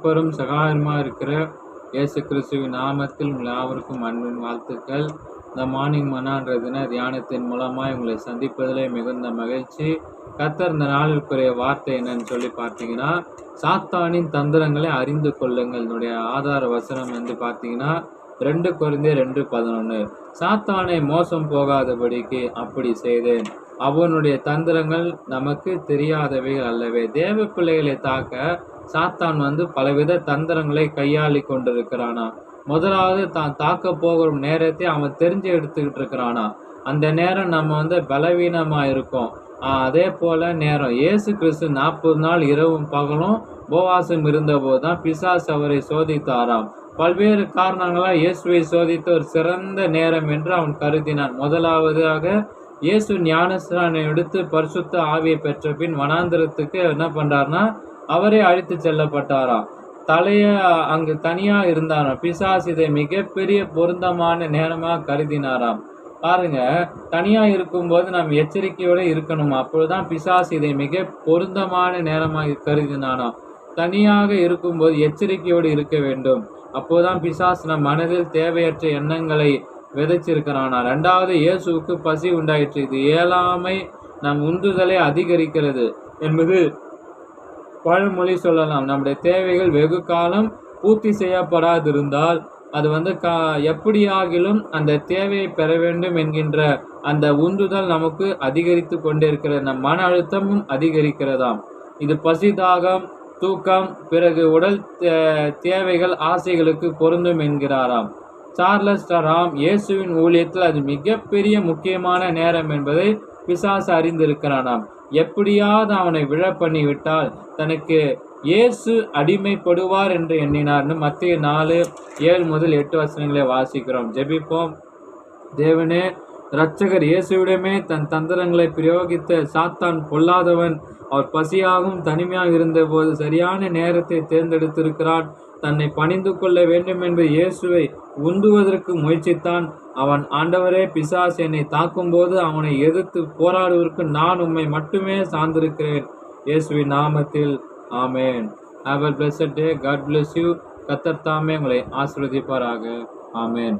பெரும் சகாயமா இருக்கிற இயேசு கிறிஸ்துவின் நாமத்தில் உங்கள் யாவருக்கும் அன்பின் வாழ்த்துக்கள். இந்த மார்னிங் மன்னான்ற தின தியானத்தின் மூலமாக உங்களை சந்திப்பதிலே மிகுந்த மகிழ்ச்சி. கர்த்தர் இந்த நாளுக்குரிய வார்த்தை என்னன்னு சொல்லி பார்த்தீங்கன்னா, சாத்தானின் தந்திரங்களை அறிந்து கொள்ளுங்கள். என்னுடைய ஆதார வசனம் வந்து பார்த்தீங்கன்னா 2 கொரிந்தியர் 2:11. சாத்தானை மோசம் போகாதபடிக்கு அப்படி செய்தேன், அவனுடைய தந்திரங்கள் நமக்கு தெரியாதவைகள் அல்லவே. தேவ பிள்ளைகளை தாக்க சாத்தான் வந்து பலவித தந்திரங்களை கையாளி கொண்டிருக்கிறானா. முதலாவது தான் தாக்க போகிற நேரத்தை அவன் தெரிஞ்சு எடுத்துக்கிட்டு இருக்கிறானா. அந்த நேரம் நம்ம வந்து பலவீனமா இருக்கோம். அதே போல நேரம் இயேசு கிறிஸ்து 40 நாள் இரவும் பகலும் உபவாசம் இருந்த போதுதான் பிசாசு அவரை சோதித்தாராம். பல்வேறு காரணங்களால் இயேசுவை சோதித்த ஒரு சிறந்த நேரம் என்று அவன் கருதினான். முதலாவதாக இயேசு ஞானஸ்நானம் எடுத்து பரிசுத்த ஆவியை பெற்ற பின் வனாந்திரத்துக்கு என்ன பண்றாருன்னா அவரே அழைத்து செல்லப்பட்டாராம். அங்கு தனியா இருந்தாராம். பிசாசு இதை மிகப்பெரிய பொருத்தமான நேரமா கருதினாராம். பாருங்க, தனியா இருக்கும்போது நாம் எச்சரிக்கையோட இருக்கணும். அப்பொழுதுதான் பிசாசு இதை மிக பொருத்தமான நேரமாக கருதினானாம். தனியாக இருக்கும்போது எச்சரிக்கையோடு இருக்க வேண்டும். அப்போதான் பிசாசு நம் மனதில் தேவையற்ற எண்ணங்களை விதைச்சிருக்கிறானா. 2வது, இயேசுவுக்கு பசி உண்டாயிற்று. இது இயலாமை நம் உந்துதலை அதிகரிக்கிறது என்பது பழமொழி சொல்லலாம். நம்முடைய தேவைகள் வெகு காலம் பூர்த்தி செய்யப்படாதிருந்தால் அது வந்து எப்படியாகிலும் அந்த தேவையை பெற வேண்டும் என்கின்ற அந்த உந்துதல் நமக்கு அதிகரித்து கொண்டிருக்கிறது. நம் மன அழுத்தமும் அதிகரிக்கிறதாம். இது பசி, தாகம், தூக்கம், பிறகு உடல் தேவைகள், ஆசைகளுக்கு பொருந்தும் என்கிறாராம். சார்லஸ் டராம் இயேசுவின் ஊழியத்தில் அது மிகப்பெரிய முக்கியமான நேரம் என்பதை பிசாசு அறிந்திருக்கிறானாம். எப்படியாவது அவனை விழ பண்ணி விட்டால் தனக்கு இயேசு அடிமைப்படுவார் என்று எண்ணினார்னு மத்திய 4:7-8 வசனங்களை வாசிக்கிறோம். ஜெபிப்போம். தேவனே, இரட்சகர் இயேசுவிடமே தன் தந்திரங்களை பிரயோகித்த சாத்தான் பொல்லாதவன். அவர் பசியாகவும் தனிமையாக இருந்தபோது சரியான நேரத்தை தேர்ந்தெடுத்திருக்கிறான். தன்னை பணிந்து கொள்ள வேண்டும் என்பது இயேசுவை உந்துவதற்கு முயற்சித்தான். அவன், ஆண்டவரே, பிசாசு என்னை தாக்கும்போது அவனை எதிர்த்து போராடுவதற்கு நான் உம்மை மட்டுமே சார்ந்திருக்கிறேன். இயேசுவின் நாமத்தில் ஆமென். Have a blessed day. God bless you. கர்த்தர் தாமே உங்களை ஆசீர்வதிப்பாராக. ஆமென்.